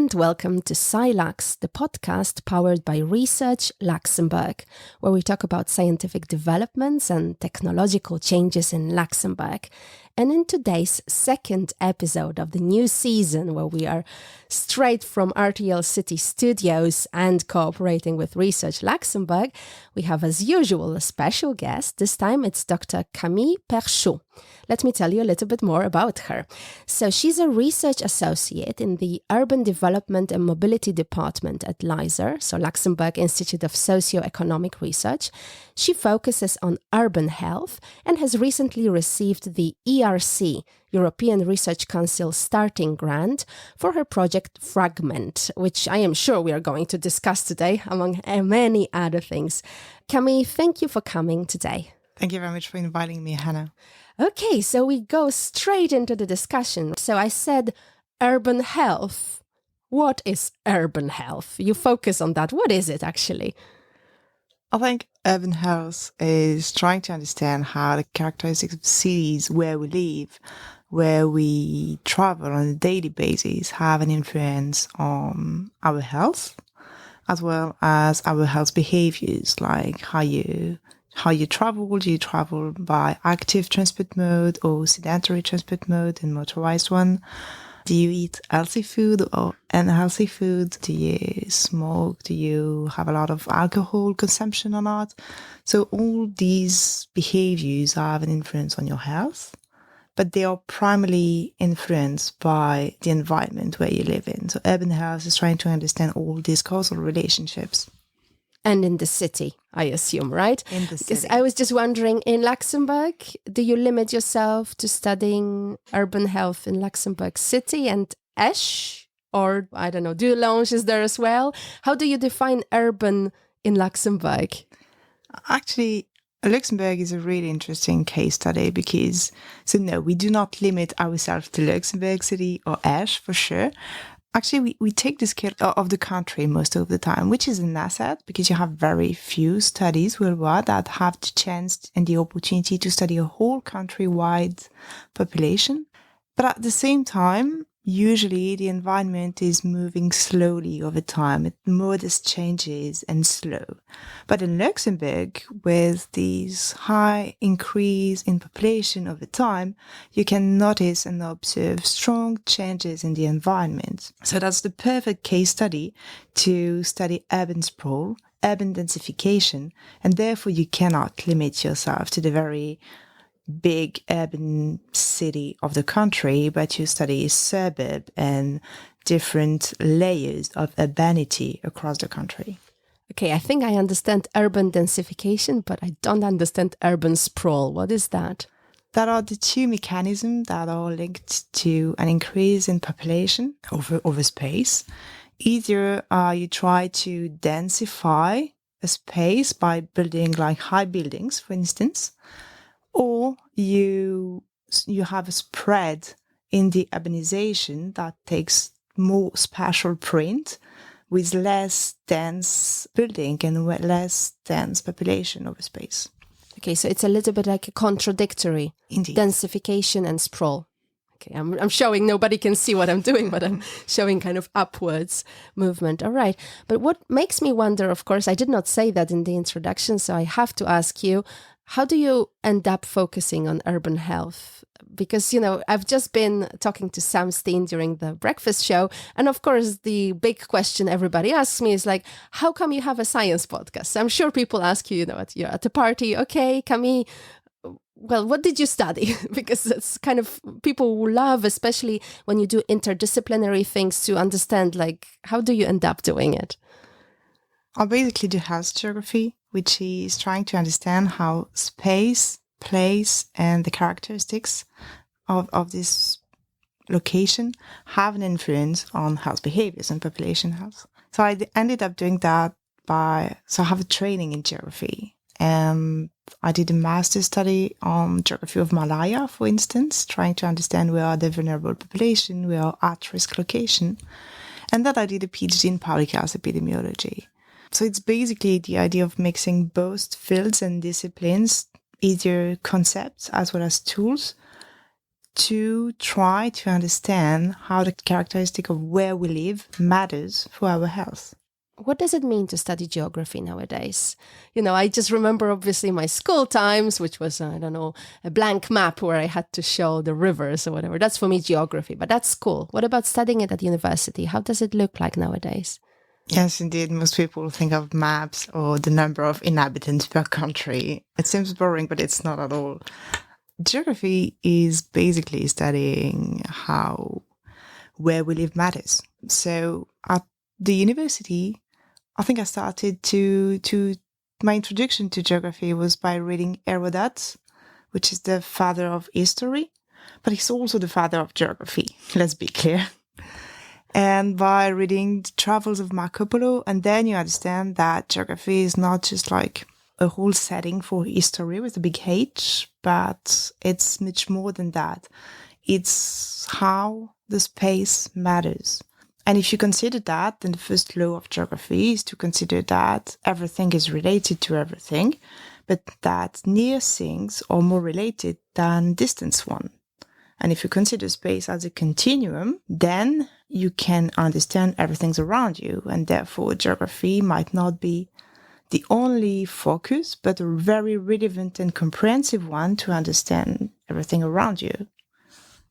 and welcome to SciLux, the podcast powered by Research Luxembourg, where we talk about scientific developments and technological changes in Luxembourg. And in today's second episode of the new season, where we are straight from RTL City Studios and cooperating with Research Luxembourg, we have, as usual, a special guest. This time it's Dr. Camille Perchoux. Let me tell you a little bit more about her. So she's a research associate in the Urban Development and Mobility Department at LISER, so Luxembourg Institute of Socio-Economic Research. She focuses on urban health and has recently received the ERC, European Research Council Starting Grant, for her project Fragment, which I am sure we are going to discuss today, among many other things. Camille, thank you for coming today. Thank you very much for inviting me, Hannah. Okay, so we go straight into the discussion. So I said urban health. What is urban health? You focus on that. What is it actually? I think urban health is trying to understand how the characteristics of cities where we live, where we travel on a daily basis, have an influence on our health, as well as our health behaviors, like how you travel. Do you travel by active transport mode or sedentary transport mode and motorized one? Do you eat healthy food or unhealthy food? Do you smoke? Do you have a lot of alcohol consumption or not? So all these behaviors have an influence on your health, but they are primarily influenced by the environment where you live in. So urban health is trying to understand all these causal relationships. And in the city, I assume, right? In the city. Because I was just wondering, in Luxembourg, do you limit yourself to studying urban health in Luxembourg City and Esch? Or, I don't know, Dulange is there as well? How do you define urban in Luxembourg? Actually, Luxembourg is a really interesting case study because, no, we do not limit ourselves to Luxembourg City or Esch for sure. Actually, we take the scale of the country most of the time, which is an asset because you have very few studies worldwide that have the chance and the opportunity to study a whole country-wide population. But at the same time, usually the environment is moving slowly over time, with modest changes and slow. But in Luxembourg, with these high increase in population over time, you can notice and observe strong changes in the environment. So that's the perfect case study to study urban sprawl, urban densification, and therefore you cannot limit yourself to the very big urban city of the country, but you study suburb and different layers of urbanity across the country. Okay, I think I understand urban densification, but I don't understand urban sprawl. What is that? That are the two mechanisms that are linked to an increase in population over space. Either you try to densify a space by building like high buildings, for instance, or you have a spread in the urbanization that takes more spatial print with less dense building and less dense population over space. Okay, so it's a little bit like a contradictory. Indeed. Densification and sprawl. Okay, I'm showing, nobody can see what I'm doing, but I'm showing kind of upwards movement. All right. But what makes me wonder, of course, I did not say that in the introduction, so I have to ask you, how do you end up focusing on urban health? Because, I've just been talking to Sam Steen during the breakfast show. And of course, the big question everybody asks me is like, how come you have a science podcast? I'm sure people ask you, you're at a party. Okay, Camille, well, what did you study? Because it's kind of people who love, especially when you do interdisciplinary things, to understand, like, how do you end up doing it? I basically do health geography, which is trying to understand how space, place, and the characteristics of this location have an influence on health behaviors and population health. So I ended up doing that I have a training in geography. And I did a master's study on geography of Malaya, for instance, trying to understand where are the vulnerable population, where are at-risk location. And then I did a PhD in public health epidemiology. So it's basically the idea of mixing both fields and disciplines, either concepts as well as tools, to try to understand how the characteristic of where we live matters for our health. What does it mean to study geography nowadays? I just remember obviously my school times, which was, a blank map where I had to show the rivers or whatever. That's for me geography, but that's cool. What about studying it at university? How does it look like nowadays? Yes, indeed. Most people think of maps or the number of inhabitants per country. It seems boring, but it's not at all. Geography is basically studying how where we live matters. So at the university, I think I started my introduction to geography was by reading Herodotus, which is the father of history, but he's also the father of geography, let's be clear. And by reading the travels of Marco Polo, and then you understand that geography is not just like a whole setting for history with a big H, but it's much more than that. It's how the space matters. And if you consider that, then the first law of geography is to consider that everything is related to everything, but that near things are more related than distant ones. And if you consider space as a continuum, then you can understand everything's around you. And therefore, geography might not be the only focus, but a very relevant and comprehensive one to understand everything around you.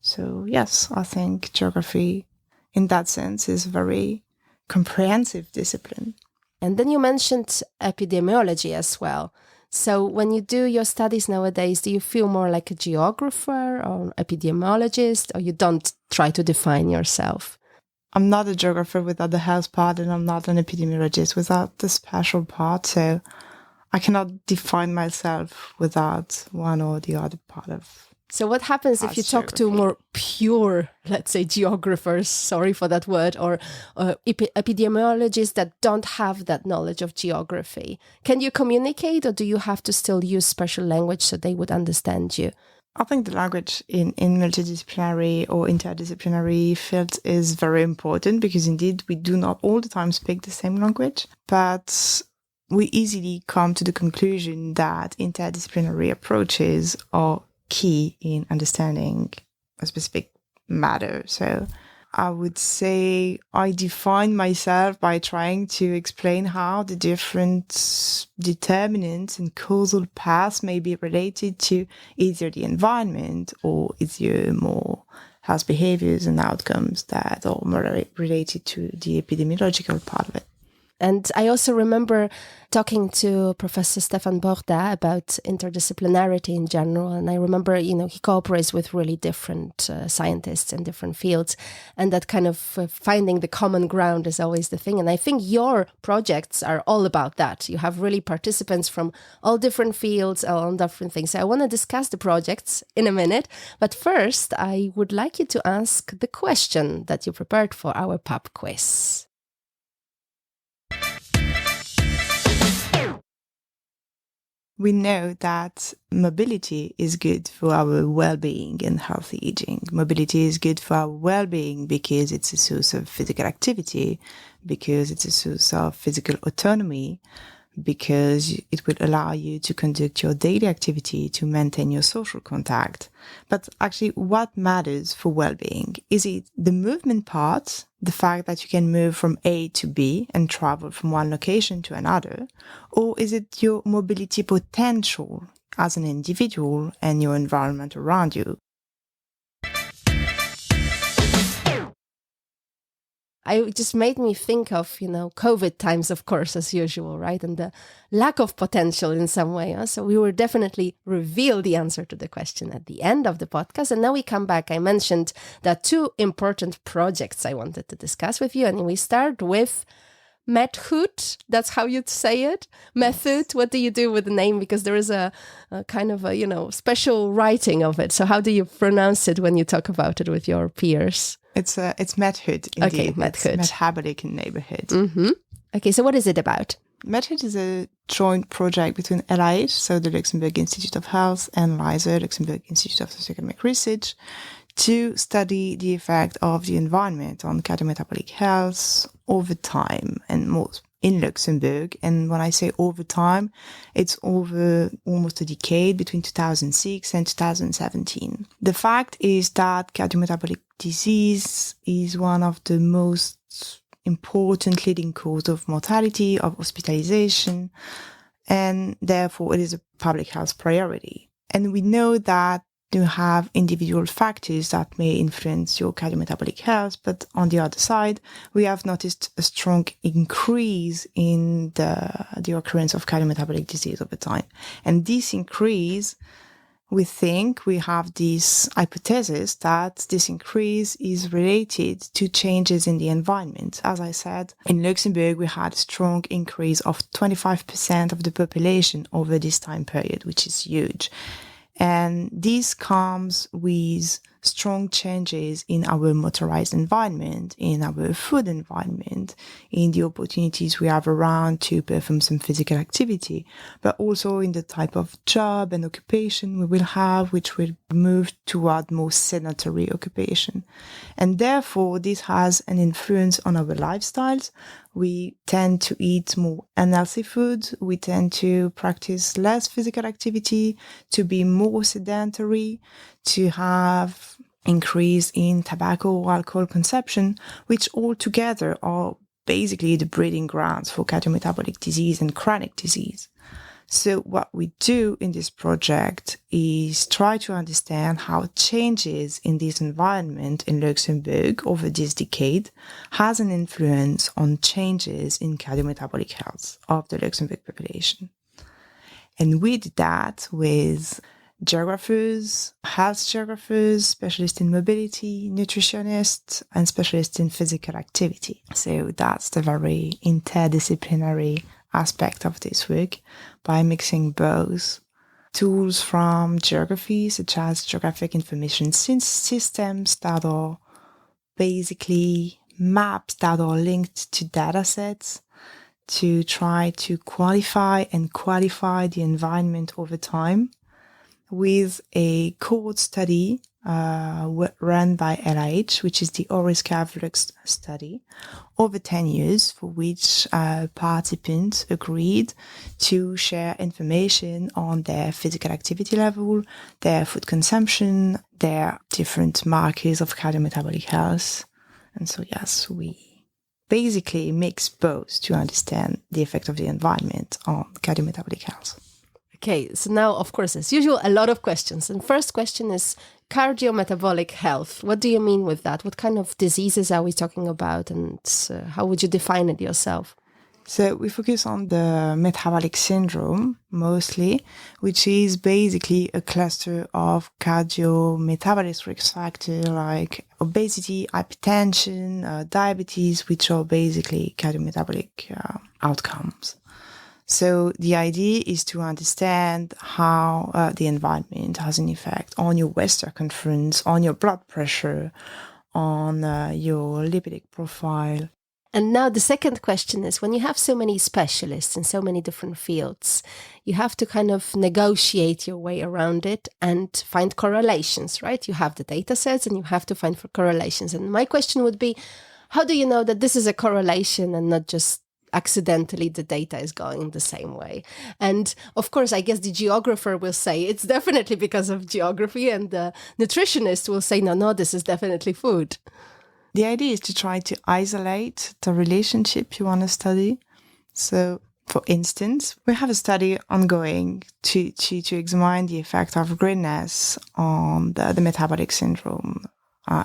So yes, I think geography in that sense is a very comprehensive discipline. And then you mentioned epidemiology as well. So when you do your studies nowadays, do you feel more like a geographer or epidemiologist, or you don't try to define yourself? I'm not a geographer without the health part, and I'm not an epidemiologist without the spatial part. So I cannot define myself without one or the other part of. So what happens if you talk to more pure, let's say, geographers, sorry for that word, or epidemiologists that don't have that knowledge of geography? Can you communicate, or do you have to still use special language so they would understand you? I think the language in multidisciplinary or interdisciplinary fields is very important, because indeed we do not all the time speak the same language, but we easily come to the conclusion that interdisciplinary approaches are key in understanding a specific matter. So I would say I define myself by trying to explain how the different determinants and causal paths may be related to either the environment or either more health behaviors and outcomes that are more related to the epidemiological part of it. And I also remember talking to Professor Stefan Borda about interdisciplinarity in general. And I remember, he cooperates with really different scientists in different fields. And that kind of finding the common ground is always the thing. And I think your projects are all about that. You have really participants from all different fields, all different things. So I want to discuss the projects in a minute. But first, I would like you to ask the question that you prepared for our pub quiz. We know that mobility is good for our well-being and healthy aging. Mobility is good for our well-being because it's a source of physical activity, because it's a source of physical autonomy, because it will allow you to conduct your daily activity, to maintain your social contact. But actually, what matters for well-being? Is it the movement part, the fact that you can move from A to B and travel from one location to another? Or is it your mobility potential as an individual and your environment around you? It just made me think of, COVID times, of course, as usual, right? And the lack of potential in some way. So we will definitely reveal the answer to the question at the end of the podcast. And now we come back. I mentioned that two important projects I wanted to discuss with you. And we start with Method. That's how you'd say it. Method. What do you do with the name? Because there is a kind of a, special writing of it. So how do you pronounce it when you talk about it with your peers? It's Method, indeed. Okay, Method. It's metabolic in neighborhood. Mm-hmm. Okay, so what is it about? Method is a joint project between LIH, so the Luxembourg Institute of Health, and LISER, Luxembourg Institute of Socio-Economic Research, to study the effect of the environment on cardiometabolic health over time, and more in Luxembourg. And when I say over time, it's over almost a decade, between 2006 and 2017. The fact is that cardiometabolic disease is one of the most important leading cause of mortality, of hospitalization, and therefore it is a public health priority. And we know that you have individual factors that may influence your cardiometabolic health, but on the other side, we have noticed a strong increase in the occurrence of cardiometabolic disease over time. And this increase, we think, we have this hypothesis that this increase is related to changes in the environment. As I said, in Luxembourg, we had a strong increase of 25% of the population over this time period, which is huge. And this comes with strong changes in our motorized environment, in our food environment, in the opportunities we have around to perform some physical activity, but also in the type of job and occupation we will have, which will move toward more sedentary occupation. And therefore, this has an influence on our lifestyles. We tend to eat more unhealthy food. We tend to practice less physical activity, to be more sedentary, to have increase in tobacco or alcohol consumption, which all together are basically the breeding grounds for cardiometabolic disease and chronic disease. So what we do in this project is try to understand how changes in this environment in Luxembourg over this decade has an influence on changes in cardiometabolic health of the Luxembourg population. And we did that with geographers, health geographers, specialists in mobility, nutritionists, and specialists in physical activity. So that's the very interdisciplinary aspect of this work, by mixing both tools from geography, such as geographic information systems that are basically maps that are linked to data sets, to try to qualify and quantify the environment over time, with a cohort study run by LIH, which is the Oris-Cavlux study, over 10 years, for which participants agreed to share information on their physical activity level, their food consumption, their different markers of cardiometabolic health. And so, yes, we basically mix both to understand the effect of the environment on cardiometabolic health. Okay, so now, of course, as usual, a lot of questions. And first question is cardiometabolic health. What do you mean with that? What kind of diseases are we talking about? And how would you define it yourself? So we focus on the metabolic syndrome mostly, which is basically a cluster of cardiometabolic risk factors like obesity, hypertension, diabetes, which are basically cardiometabolic outcomes. So the idea is to understand how the environment has an effect on your West circumference, on your blood pressure, on your lipidic profile. And now the second question is, when you have so many specialists in so many different fields, you have to kind of negotiate your way around it and find correlations, right? You have the data sets and you have to find for correlations. And my question would be, how do you know that this is a correlation and not just accidentally the data is going the same way? And of course, I guess the geographer will say it's definitely because of geography, and the nutritionist will say, no, this is definitely food. The idea is to try to isolate the relationship you want to study. So, for instance, we have a study ongoing to examine the effect of greenness on the metabolic syndrome.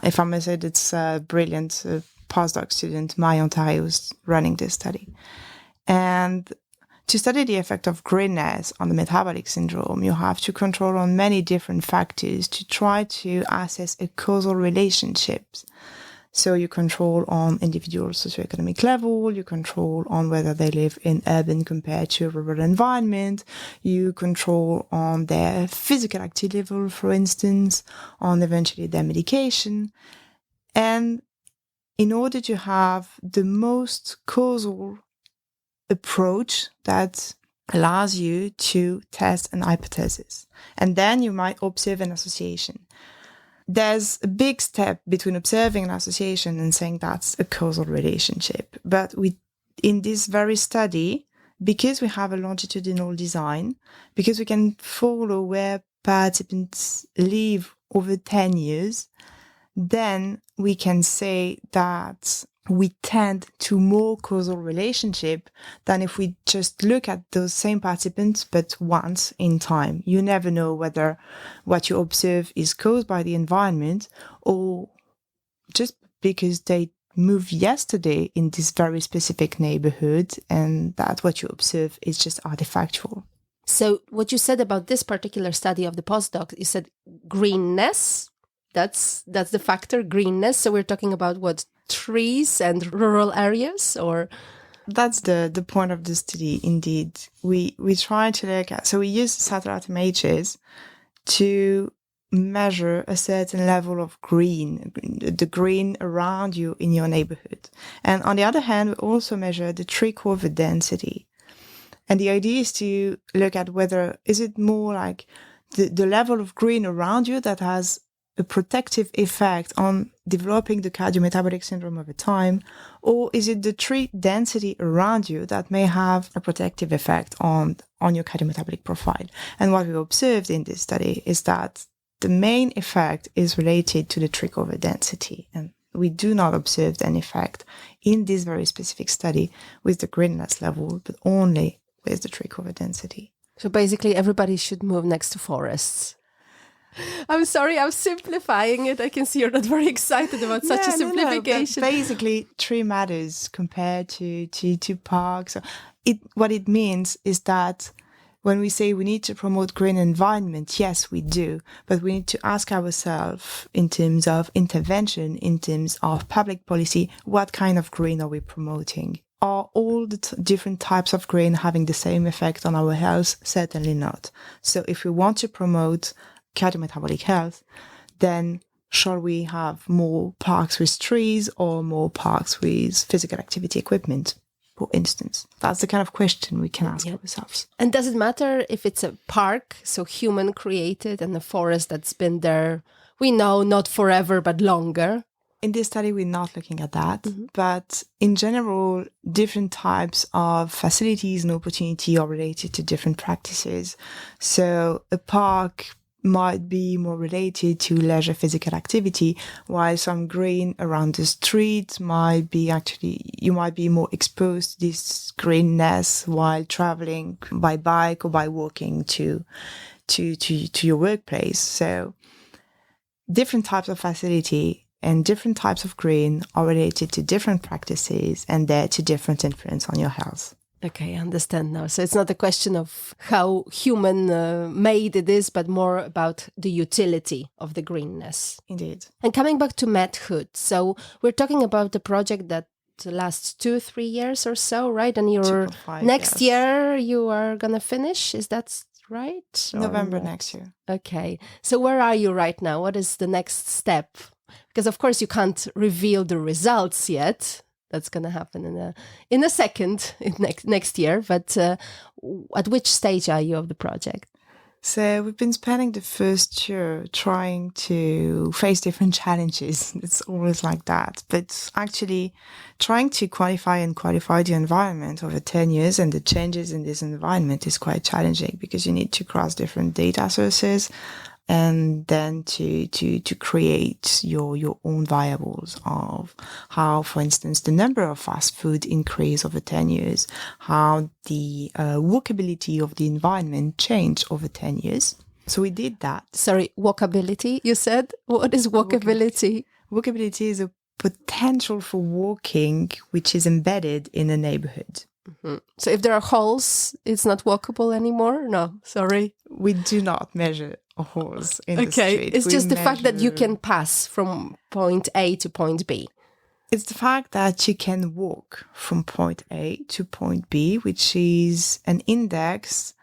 If I may say, it's a brilliant postdoc student, Maya Ontario, is running this study. And to study the effect of greenness on the metabolic syndrome, you have to control on many different factors to try to assess a causal relationships. So you control on individual socio-economic level, you control on whether they live in urban compared to rural environment, you control on their physical activity level, for instance, on eventually their medication. And in order to have the most causal approach that allows you to test an hypothesis, and then you might observe an association. There's a big step between observing an association and saying that's a causal relationship, but we in this very study, because we have a longitudinal design, because we can follow where participants live over 10 years, then we can say that we tend to more causal relationship than if we just look at those same participants, but once in time. You never know whether what you observe is caused by the environment or just because they moved yesterday in this very specific neighborhood, and that what you observe is just artifactual. So what you said about this particular study of the postdoc, you said greenness. That's the factor, greenness. So we're talking about what, trees and rural areas, or? That's the point of the study, indeed. We try to look at, so we use satellite images to measure a certain level of green, the green around you in your neighborhood. And on the other hand, we also measure the tree cover density. And the idea is to look at whether, is it more like the level of green around you that has a protective effect on developing the cardiometabolic syndrome over time, or is it the tree density around you that may have a protective effect on your cardiometabolic profile? And what we observed in this study is that the main effect is related to the tree cover density, and we do not observe an effect in this very specific study with the greenness level, but only with the tree cover density. So basically everybody should move next to forests. I'm sorry, I'm simplifying it. I can see you're not very excited about such a simplification. No, basically, tree matters compared to parks. What it means is that when we say we need to promote green environment, yes, we do. But we need to ask ourselves, in terms of intervention, in terms of public policy, what kind of green are we promoting? Are all the different types of green having the same effect on our health? Certainly not. So if we want to promote cardiometabolic health, then shall we have more parks with trees or more parks with physical activity equipment, for instance? That's the kind of question we can ask ourselves. And does it matter if it's a park, so human created, and a forest that's been there, we know, not forever, but longer? In this study, we're not looking at that. Mm-hmm. But in general, different types of facilities and opportunity are related to different practices. So a park might be more related to leisure physical activity, while some green around the street might be you might be more exposed to this greenness while traveling by bike or by walking to your workplace. So different types of facility and different types of green are related to different practices and they're to different influence on your health. Okay, I understand now. So it's not a question of how human made it is, but more about the utility of the greenness. Indeed. And coming back to Medhood, so we're talking about a project that lasts 2-3 years or so, right? And your next year you are going to finish, is that right? November next year. Okay. So where are you right now? What is the next step? Because of course you can't reveal the results yet. That's going to happen in a second next year. But at which stage are you of the project? So we've been spending the first year trying to face different challenges. It's always like that. But actually trying to quantify the environment over 10 years and the changes in this environment is quite challenging because you need to cross different data sources and then to create your own variables of how, for instance, the number of fast food increased over 10 years, how the walkability of the environment changed over 10 years. So we did that. Sorry, walkability, you said? What is walkability? Walkability is a potential for walking which is embedded in a neighborhood. Mm-hmm. So if there are holes, it's not walkable anymore? No, sorry. We do not measure holes in the street. Okay, it's just the fact that you can pass from point A to point B. It's the fact that you can walk from point A to point B, which is an index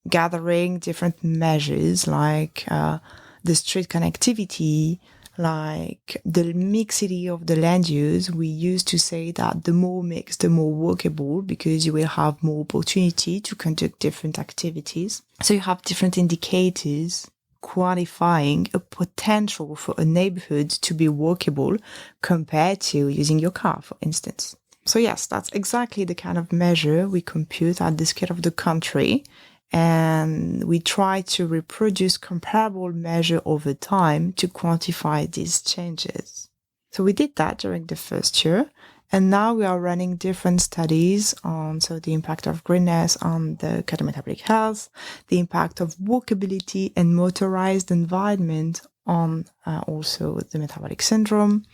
gathering different measures like the street connectivity, like the mixity of the land use. We used to say that the more mixed, the more walkable, because you will have more opportunity to conduct different activities. So you have different indicators quantifying a potential for a neighborhood to be walkable compared to using your car, for instance. So yes, that's exactly the kind of measure we compute at the scale of the country. And we try to reproduce comparable measure over time to quantify these changes. So we did that during the first year. And now we are running different studies on the impact of greenness on the cardiometabolic health, the impact of walkability and motorized environment on also the metabolic syndrome.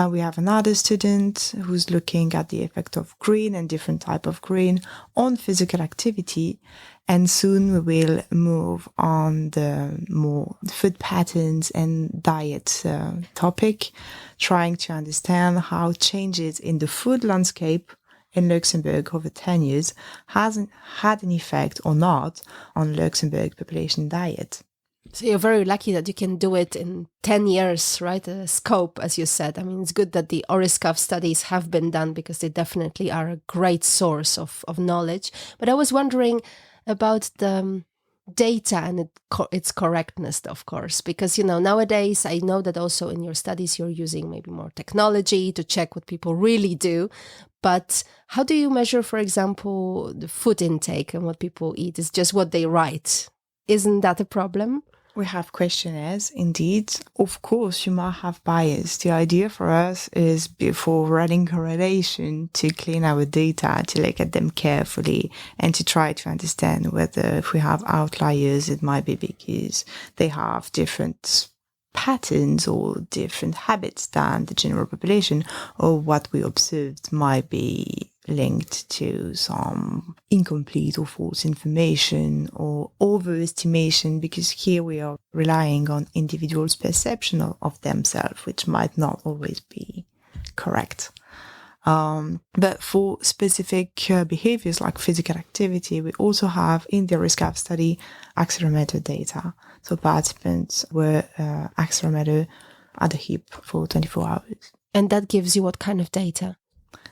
We have another student who's looking at the effect of green and different type of green on physical activity. And soon we will move on the more food patterns and diet topic, trying to understand how changes in the food landscape in Luxembourg over 10 years hasn't had an effect or not on Luxembourg population diet. So you're very lucky that you can do it in 10 years, right? A scope, as you said. I mean, it's good that the ORISCAF studies have been done because they definitely are a great source of knowledge. But I was wondering about the data and its correctness, of course, because, nowadays I know that also in your studies you're using maybe more technology to check what people really do. But how do you measure, for example, the food intake and what people eat? It's just what they write. Isn't that a problem? We have questionnaires, indeed. Of course, you might have bias. The idea for us is, before running correlation, to clean our data, to look at them carefully and to try to understand whether if we have outliers, it might be because they have different patterns or different habits than the general population, or what we observed might be linked to some incomplete or false information or overestimation, because here we are relying on individuals' perception of themselves, which might not always be correct. But for specific behaviors like physical activity, we also have in the ORISCAF study accelerometer data. So participants were accelerometer at the hip for 24 hours. And that gives you what kind of data?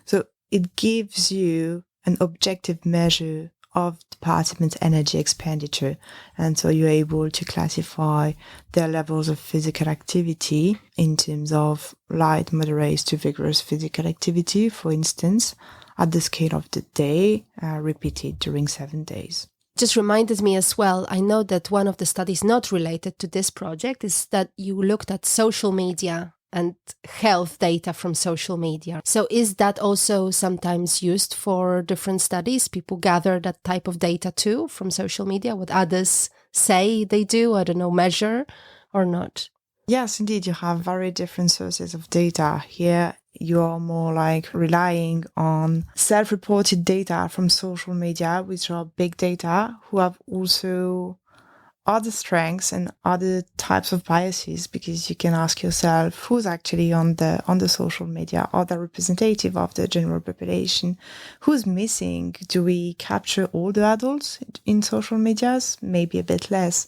So it gives you an objective measure of the participant's energy expenditure. And so you're able to classify their levels of physical activity in terms of light, moderate to vigorous physical activity, for instance, at the scale of the day, repeated during 7 days. Just reminded me as well, I know that one of the studies not related to this project is that you looked at social media and health data from social media. So is that also sometimes used for different studies? People gather that type of data too from social media, what others say they do, measure or not? Yes, indeed. You have very different sources of data. Here, you are more like relying on self-reported data from social media, which are big data, who have also other strengths and other types of biases, because you can ask yourself who's actually on the social media. Are they representative of the general population? Who's missing? Do we capture all the adults in social medias? Maybe a bit less.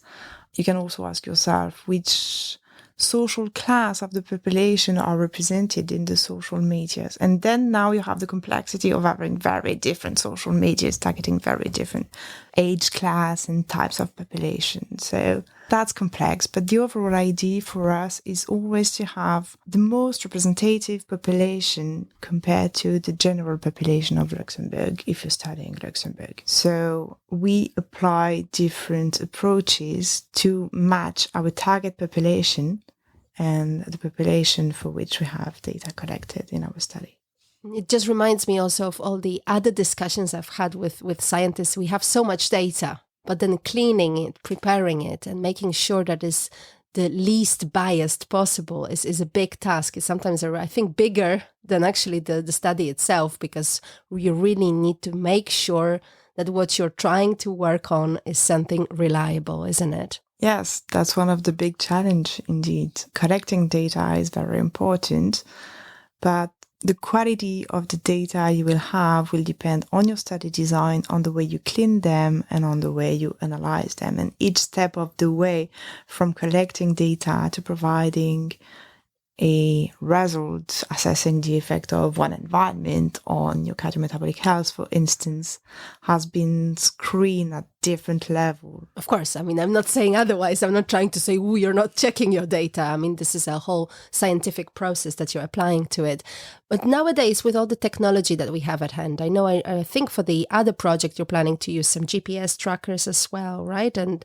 You can also ask yourself which social class of the population are represented in the social medias. And then now you have the complexity of having very different social medias targeting very different age class and types of population. So that's complex. But the overall idea for us is always to have the most representative population compared to the general population of Luxembourg if you're studying Luxembourg. So we apply different approaches to match our target population and the population for which we have data collected in our study. It just reminds me also of all the other discussions I've had with scientists. We have so much data, but then cleaning it, preparing it, and making sure that it's the least biased possible is a big task. It's sometimes, I think, bigger than actually the study itself, because you really need to make sure that what you're trying to work on is something reliable, isn't it? Yes, that's one of the big challenges indeed. Collecting data is very important, but the quality of the data you will have will depend on your study design, on the way you clean them, and on the way you analyze them. And each step of the way, from collecting data to providing a result assessing the effect of one environment on your cardiometabolic health, for instance, has been screened at different levels. Of course. I mean, I'm not saying otherwise. I'm not trying to say, oh, you're not checking your data. I mean, this is a whole scientific process that you're applying to it. But nowadays, with all the technology that we have at hand, I know, I think for the other project, you're planning to use some GPS trackers as well, right? And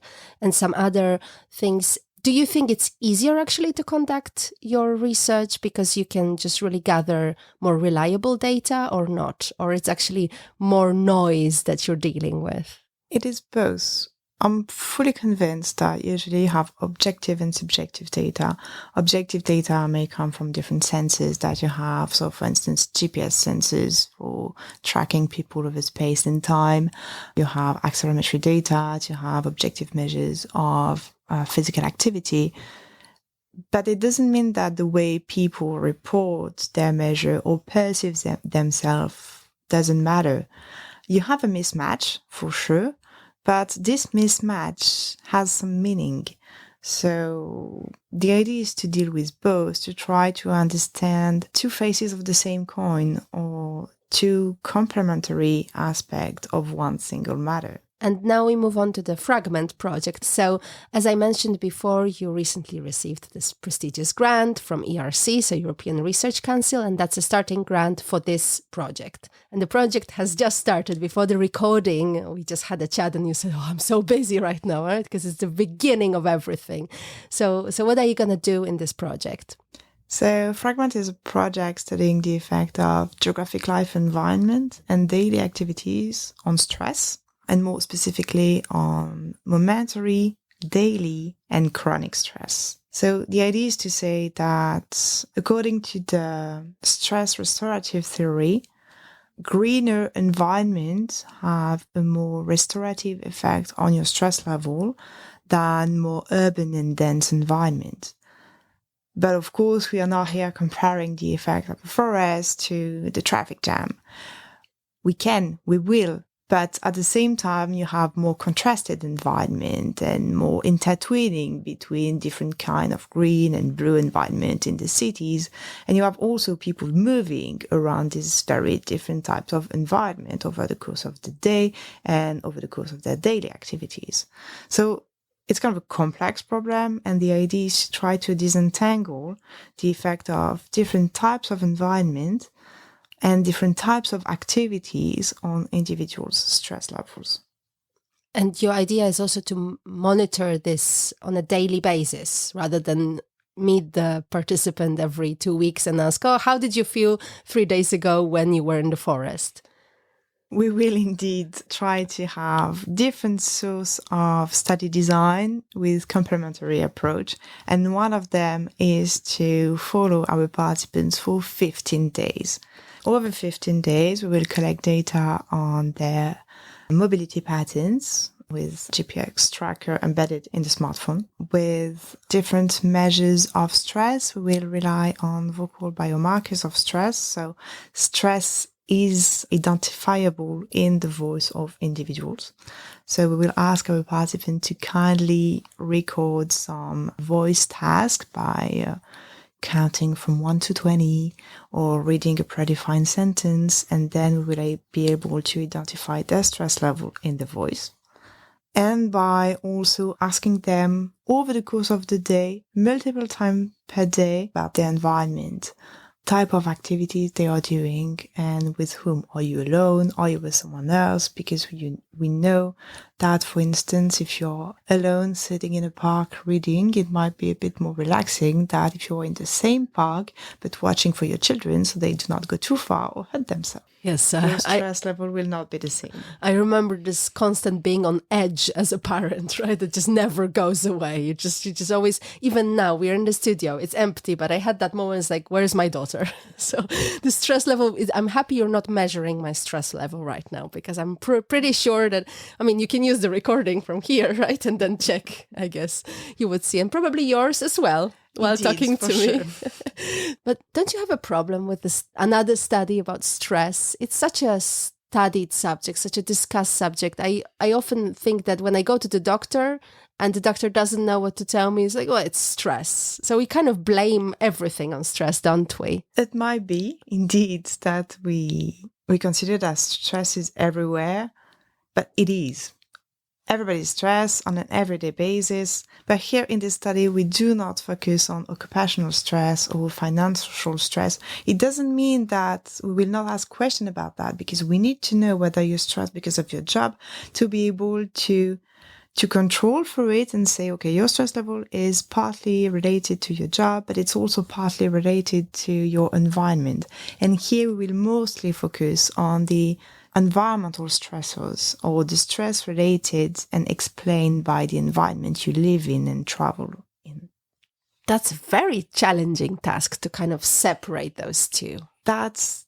some other things. Do you think it's easier actually to conduct your research because you can just really gather more reliable data or not? Or it's actually more noise that you're dealing with? It is both. I'm fully convinced that usually you have objective and subjective data. Objective data may come from different sensors that you have. So, for instance, GPS sensors for tracking people over space and time. You have accelerometry data. You have objective measures of physical activity. But it doesn't mean that the way people report their measure or perceive themselves doesn't matter. You have a mismatch, for sure, but this mismatch has some meaning. So the idea is to deal with both, to try to understand two faces of the same coin or two complementary aspects of one single matter. And now we move on to the Fragment project. So, as I mentioned before, you recently received this prestigious grant from ERC, so European Research Council, and that's a starting grant for this project. And the project has just started. Before the recording, we just had a chat and you said, oh, I'm so busy right now, right? Because it's the beginning of everything. So what are you going to do in this project? So Fragment is a project studying the effect of geographic life environment and daily activities on stress, and more specifically on momentary, daily, and chronic stress. So the idea is to say that according to the stress restorative theory, greener environments have a more restorative effect on your stress level than more urban and dense environments. But of course, we are not here comparing the effect of a forest to the traffic jam. We will, but at the same time, you have more contrasted environment and more intertwining between different kind of green and blue environment in the cities. And you have also people moving around these very different types of environment over the course of the day and over the course of their daily activities. So it's kind of a complex problem, and the idea is to try to disentangle the effect of different types of environment and different types of activities on individuals' stress levels. And your idea is also to monitor this on a daily basis rather than meet the participant every 2 weeks and ask, oh, how did you feel 3 days ago when you were in the forest? We will indeed try to have different sources of study design with complementary approach. And one of them is to follow our participants for 15 days. Over 15 days, we will collect data on their mobility patterns with GPS tracker embedded in the smartphone. With different measures of stress, we will rely on vocal biomarkers of stress. So stress is identifiable in the voice of individuals. So we will ask our participant to kindly record some voice task by counting from 1 to 20 or reading a predefined sentence, and then we will be able to identify their stress level in the voice. And by also asking them over the course of the day, multiple times per day, about their environment, type of activities they are doing, and with whom. Are you alone? Are you with someone else? Because we know that, for instance, if you're alone sitting in a park reading, it might be a bit more relaxing than if you're in the same park but watching for your children so they do not go too far or hurt themselves. Yes, your stress level will not be the same. I remember this constant being on edge as a parent, right? It just never goes away. You just always, even now we're in the studio, it's empty, but I had that moment, it's like, where's my daughter? So the stress level is, I'm happy you're not measuring my stress level right now, because I'm pretty sure that, I mean, you can use the recording from here, right? And then check, I guess you would see, and probably yours as well. While Indeed, talking to me. Sure. But don't you have a problem with this another study about stress? It's such a studied subject, such a discussed subject. I often think that when I go to the doctor and the doctor doesn't know what to tell me, it's like, well, it's stress. So we kind of blame everything on stress, don't we? It might be indeed that we consider that stress is everywhere, but it is. Everybody's stressed on an everyday basis, but here in this study, we do not focus on occupational stress or financial stress. It doesn't mean that we will not ask questions about that, because we need to know whether you're stressed because of your job to be able to control for it and say, okay, your stress level is partly related to your job, but it's also partly related to your environment. And here we will mostly focus on the environmental stressors, or the stress related and explained by the environment you live in and travel in. That's a very challenging task to kind of separate those two. That's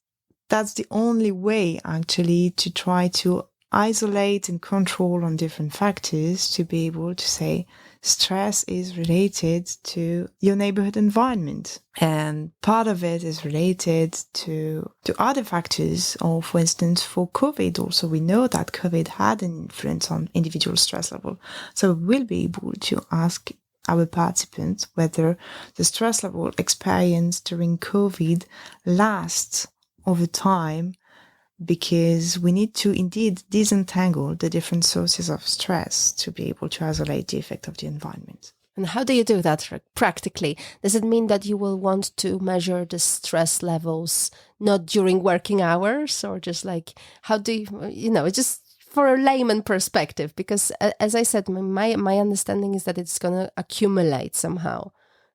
the only way actually to try to isolate and control on different factors to be able to say stress is related to your neighborhood environment. And part of it is related to other factors, or for instance, for COVID also, we know that COVID had an influence on individual stress level. So we'll be able to ask our participants whether the stress level experienced during COVID lasts over time, because we need to indeed disentangle the different sources of stress to be able to isolate the effect of the environment. And how do you do that practically? Does it mean that you will want to measure the stress levels not during working hours, or just like, how do you, just for a layman perspective? Because as I said, my understanding is that it's going to accumulate somehow.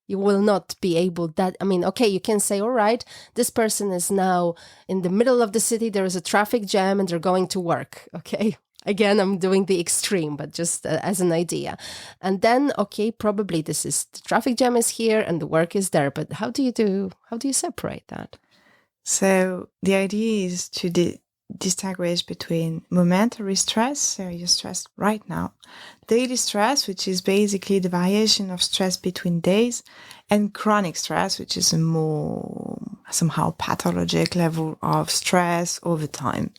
You will not be able okay, you can say, all right, this person is now in the middle of the city, there is a traffic jam and they're going to work, okay? Again, I'm doing the extreme, but just as an idea. And then, okay, probably the traffic jam is here and the work is there, but how do you separate that? So the idea is to distinguish between momentary stress, so you're stressed right now, daily stress, which is basically the variation of stress between days, and chronic stress, which is a more somehow pathologic level of stress over time.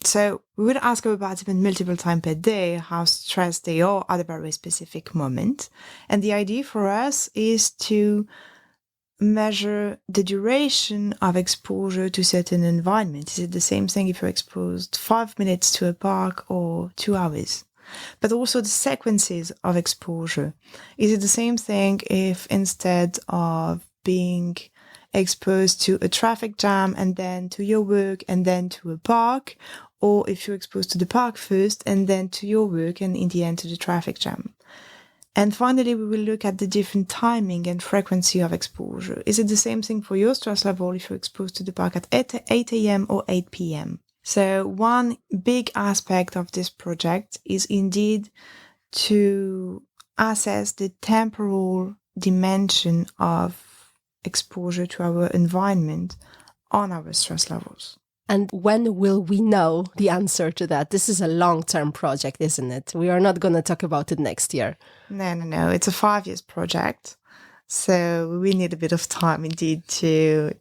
So we would ask our participants multiple times per day how stressed they are at a very specific moment. And the idea for us is to measure the duration of exposure to certain environments. Is it the same thing if you're exposed 5 minutes to a park or 2 hours? But also the sequences of exposure. Is it the same thing if instead of being exposed to a traffic jam and then to your work and then to a park, or if you're exposed to the park first and then to your work and in the end to the traffic jam? And finally, we will look at the different timing and frequency of exposure. Is it the same thing for your stress level if you're exposed to the park at 8 a.m. or 8 p.m.? So one big aspect of this project is indeed to assess the temporal dimension of exposure to our environment on our stress levels. And when will we know the answer to that? This is a long-term project, isn't it? We are not going to talk about it next year. No. It's a 5-year project. So we need a bit of time indeed to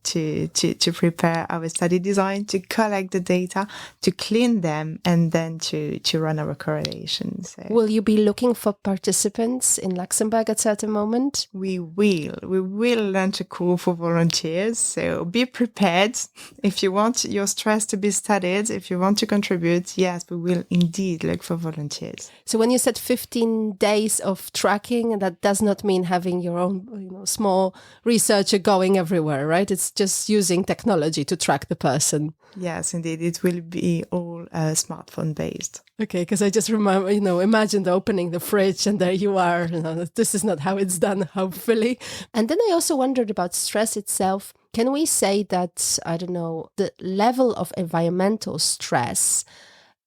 prepare our study design, to collect the data, to clean them, and then to run our correlations. So will you be looking for participants in Luxembourg at a certain moment? We will launch a call for volunteers. So be prepared. If you want your stress to be studied, if you want to contribute, yes, we will indeed look for volunteers. So when you said 15 days of tracking, that does not mean having your own small researcher going everywhere, right? It's just using technology to track the person. Yes, indeed. It will be all smartphone based. Okay, because I just remember, imagine opening the fridge and there you are. This is not how it's done, hopefully. And then I also wondered about stress itself. Can we say that, the level of environmental stress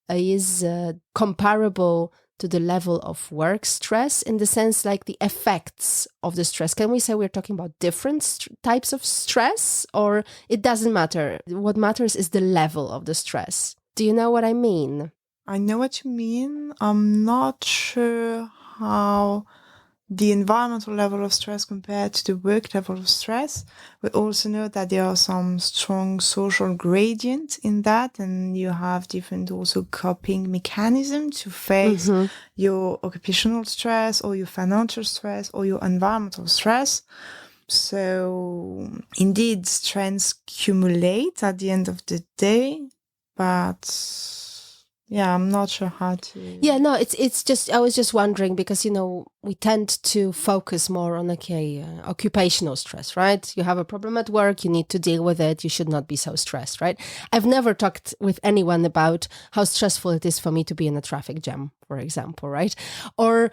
is comparable to the level of work stress, in the sense like the effects of the stress? Can we say we're talking about different types of stress, or it doesn't matter? What matters is the level of the stress. Do you know what I mean? I know what you mean. I'm not sure how the environmental level of stress compared to the work level of stress. We also know that there are some strong social gradients in that, and you have different also coping mechanisms to face your occupational stress or your financial stress or your environmental stress. So indeed, strengths accumulate at the end of the day, but yeah, I'm not sure how to. Yeah, no, it's just, I was just wondering because, we tend to focus more on, occupational stress, right? You have a problem at work, you need to deal with it, you should not be so stressed, right? I've never talked with anyone about how stressful it is for me to be in a traffic jam, for example, right? Or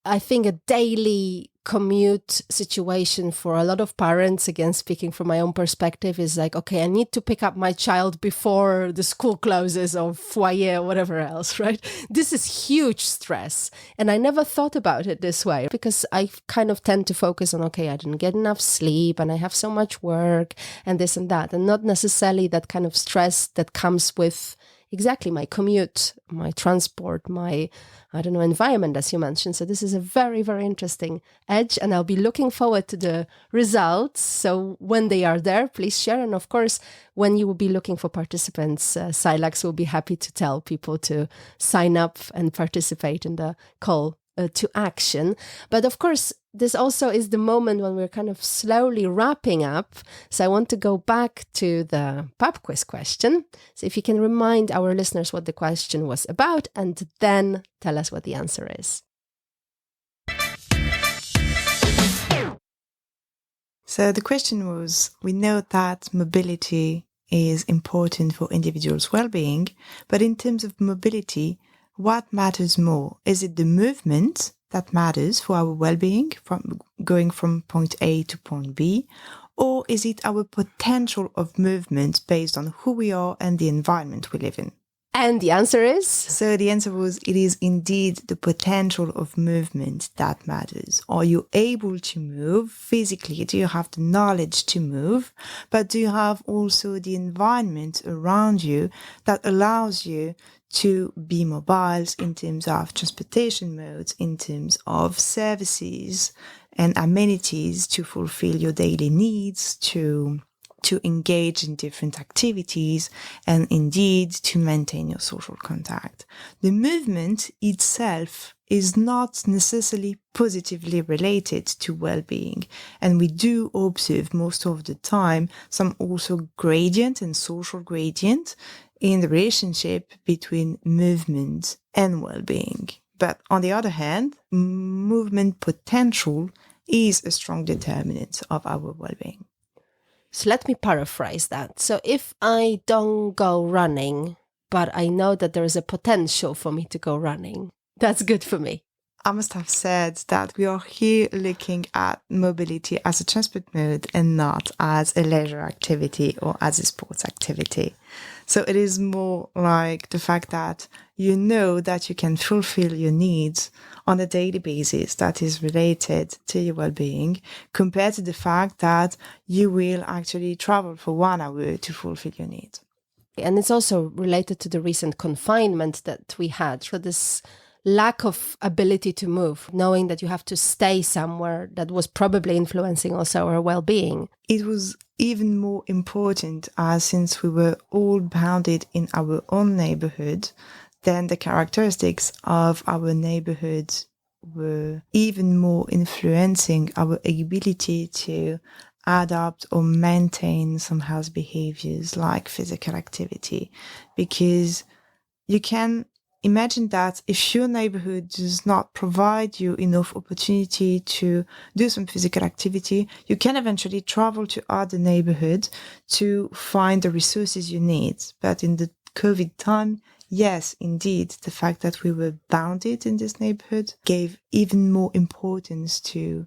I think a daily commute situation for a lot of parents, again, speaking from my own perspective, is like, okay, I need to pick up my child before the school closes or foyer or whatever else, right? This is huge stress. And I never thought about it this way because I kind of tend to focus on, okay, I didn't get enough sleep and I have so much work and this and that, and not necessarily that kind of stress that comes with exactly my commute, my transport, my, environment, as you mentioned. So this is a very, very interesting edge, and I'll be looking forward to the results. So when they are there, please share. And of course, when you will be looking for participants, SILAX will be happy to tell people to sign up and participate in the call to action. But of course, this also is the moment when we're kind of slowly wrapping up. So I want to go back to the pub quiz question. So if you can remind our listeners what the question was about and then tell us what the answer is. So the question was, we know that mobility is important for individuals' well-being, but in terms of mobility, what matters more? Is it the movement that matters for our well-being, from going from point A to point B, or is it our potential of movement based on who we are and the environment we live in? And the answer is? So the answer was, it is indeed the potential of movement that matters. Are you able to move physically? Do you have the knowledge to move? But do you have also the environment around you that allows you to be mobile in terms of transportation modes, in terms of services and amenities to fulfill your daily needs, to engage in different activities, and indeed to maintain your social contact. The movement itself is not necessarily positively related to well-being. And we do observe most of the time some also gradient and social gradient in the relationship between movement and well-being. But on the other hand, movement potential is a strong determinant of our well-being. So let me paraphrase that. So if I don't go running, but I know that there is a potential for me to go running, that's good for me. I must have said that we are here looking at mobility as a transport mode and not as a leisure activity or as a sports activity. So it is more like the fact that you know that you can fulfill your needs on a daily basis that is related to your well-being, compared to the fact that you will actually travel for 1 hour to fulfill your needs. And it's also related to the recent confinement that we had. So this lack of ability to move, knowing that you have to stay somewhere, that was probably influencing also our well-being. It was even more important since we were all bounded in our own neighborhood, then the characteristics of our neighborhood were even more influencing our ability to adapt or maintain some health behaviors like physical activity. Because you can imagine that if your neighborhood does not provide you enough opportunity to do some physical activity, you can eventually travel to other neighborhoods to find the resources you need. But in the COVID time, yes, indeed, the fact that we were bounded in this neighborhood gave even more importance to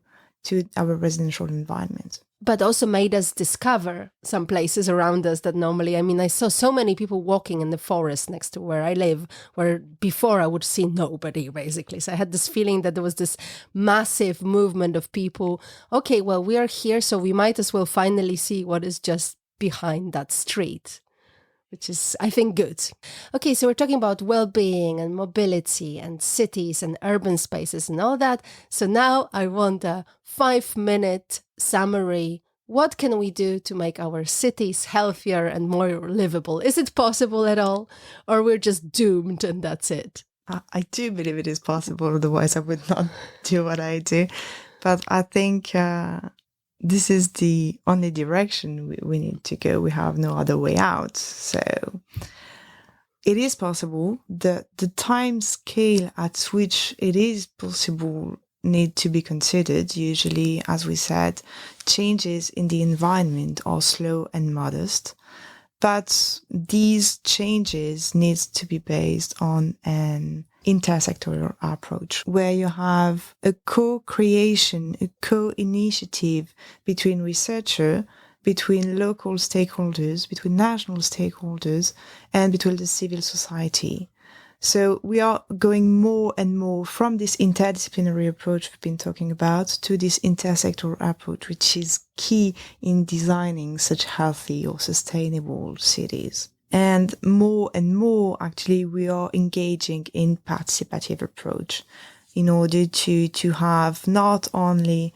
our residential environment. But also made us discover some places around us that normally, I saw so many people walking in the forest next to where I live, where before I would see nobody, basically. So I had this feeling that there was this massive movement of people. Okay, well, we are here, so we might as well finally see what is just behind that street. which is, I think, good. Okay, so we're talking about well-being and mobility and cities and urban spaces and all that. So now I want a 5-minute summary. What can we do to make our cities healthier and more livable? Is it possible at all? Or we're just doomed and that's it? I do believe it is possible. Otherwise, I would not do what I do. But I think this is the only direction we need to go. We have no other way out. So it is possible. The time scale at which it is possible need to be considered. Usually, as we said, changes in the environment are slow and modest. But these changes need to be based on an intersectoral approach where you have a co-creation, a co-initiative between researchers, between local stakeholders, between national stakeholders, and between the civil society. So we are going more and more from this interdisciplinary approach we've been talking about to this intersectoral approach, which is key in designing such healthy or sustainable cities. And more, actually, we are engaging in participative approach in order to have not only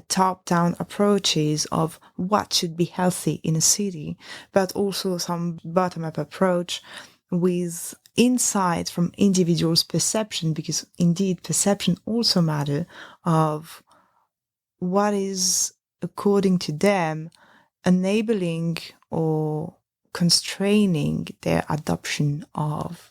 top-down approaches of what should be healthy in a city, but also some bottom-up approach with insight from individuals' perception, because indeed perception also matter of what is, according to them, enabling or constraining their adoption of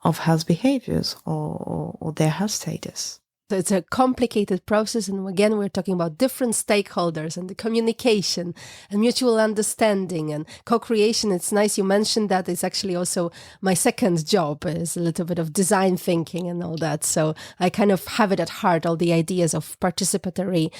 health behaviors or their health status. So it's a complicated process. And again, we're talking about different stakeholders and the communication and mutual understanding and co-creation. It's nice you mentioned that. It's actually also my second job is a little bit of design thinking and all that. So I kind of have it at heart, all the ideas of participatory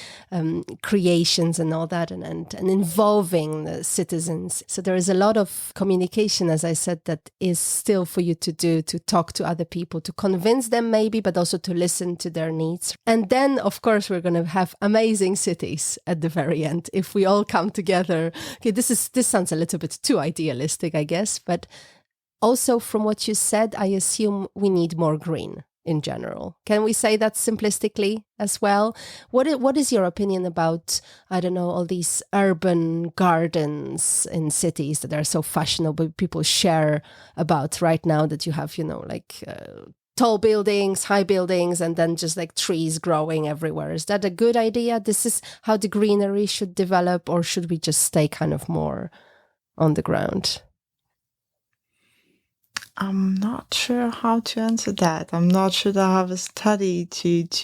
creations and all that and involving the citizens. So there is a lot of communication, as I said, that is still for you to do, to talk to other people, to convince them maybe, but also to listen to their needs. And then, of course, we're going to have amazing cities at the very end if we all come together. Okay, this sounds a little bit too idealistic, I guess, but also from what you said, I assume we need more green in general. Can we say that simplistically as well? What is your opinion about, I don't know, all these urban gardens in cities that are so fashionable, people share about right now, that you have, tall buildings, high buildings, and then just like trees growing everywhere. Is that a good idea? This is how the greenery should develop, or should we just stay kind of more on the ground? I'm not sure how to answer that. I'm not sure that I have a study to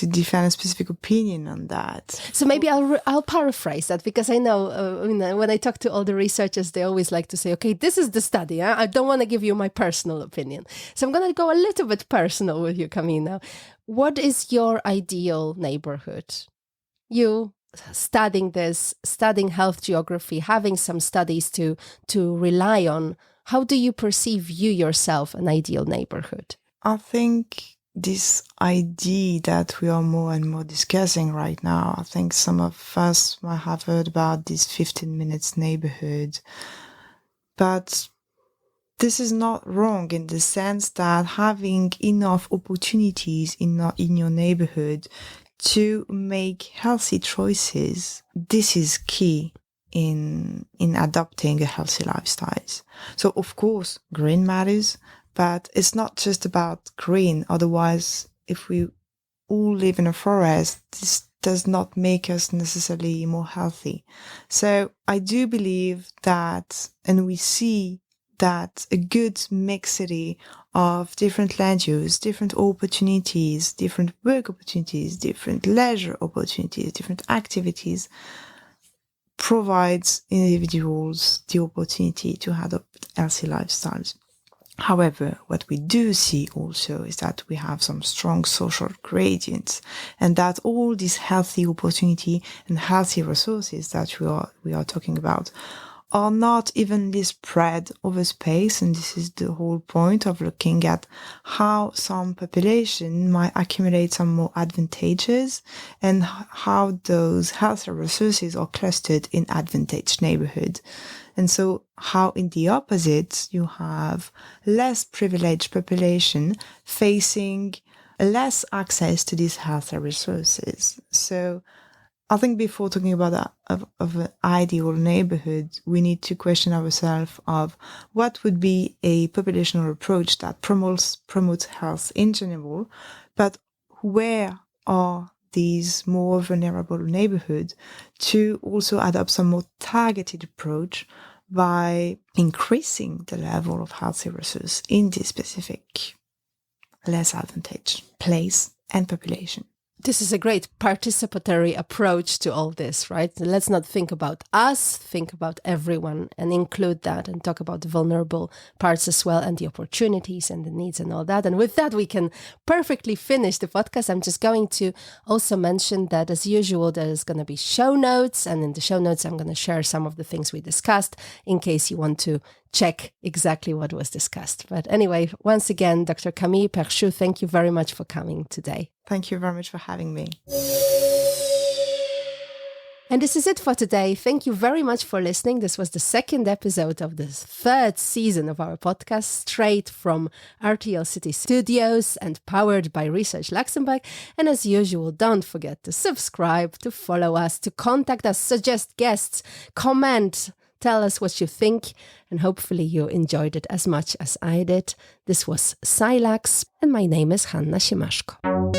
define a specific opinion on that. So maybe I'll paraphrase that, because I know when I talk to all the researchers, they always like to say, okay, this is the study. Huh? I don't want to give you my personal opinion. So I'm going to go a little bit personal with you, Camille, now. What is your ideal neighborhood? You studying this, studying health geography, having some studies to rely on, how do you perceive you yourself an ideal neighborhood? I think this idea that we are more and more discussing right now, I think some of us might have heard about this 15 minutes neighborhood, but this is not wrong in the sense that having enough opportunities in your neighborhood to make healthy choices, this is key in adopting a healthy lifestyle. So of course, green matters, but it's not just about green. Otherwise, if we all live in a forest, this does not make us necessarily more healthy. So I do believe that, and we see that a good mixity of different land use, different opportunities, different work opportunities, different leisure opportunities, different activities provides individuals the opportunity to adopt healthy lifestyles. However, what we do see also is that we have some strong social gradients, and that all these healthy opportunity and healthy resources that we are talking about are not evenly spread over space, and this is the whole point of looking at how some population might accumulate some more advantages and how those healthier resources are clustered in advantaged neighborhoods. And so how in the opposite, you have less privileged population facing less access to these healthier resources. So I think before talking about an ideal neighborhood, we need to question ourselves of what would be a populational approach that promotes health in general, but where are these more vulnerable neighborhoods to also adopt some more targeted approach by increasing the level of healthy resources in this specific less advantaged place and population. This is a great participatory approach to all this, right? Let's not think about us, think about everyone and include that and talk about the vulnerable parts as well and the opportunities and the needs and all that. And with that, we can perfectly finish the podcast. I'm just going to also mention that as usual, there's going to be show notes. And in the show notes, I'm going to share some of the things we discussed in case you want to check exactly what was discussed. But anyway, once again, Dr. Camille Perchoux, thank you very much for coming today. Thank you very much for having me. And this is it for today. Thank you very much for listening. This was the second episode of the third season of our podcast, straight from RTL City Studios and powered by Research Luxembourg. And as usual, don't forget to subscribe, to follow us, to contact us, suggest guests, comment, tell us what you think, and hopefully you enjoyed it as much as I did. This was SciLux, and my name is Hanna Siemaszko.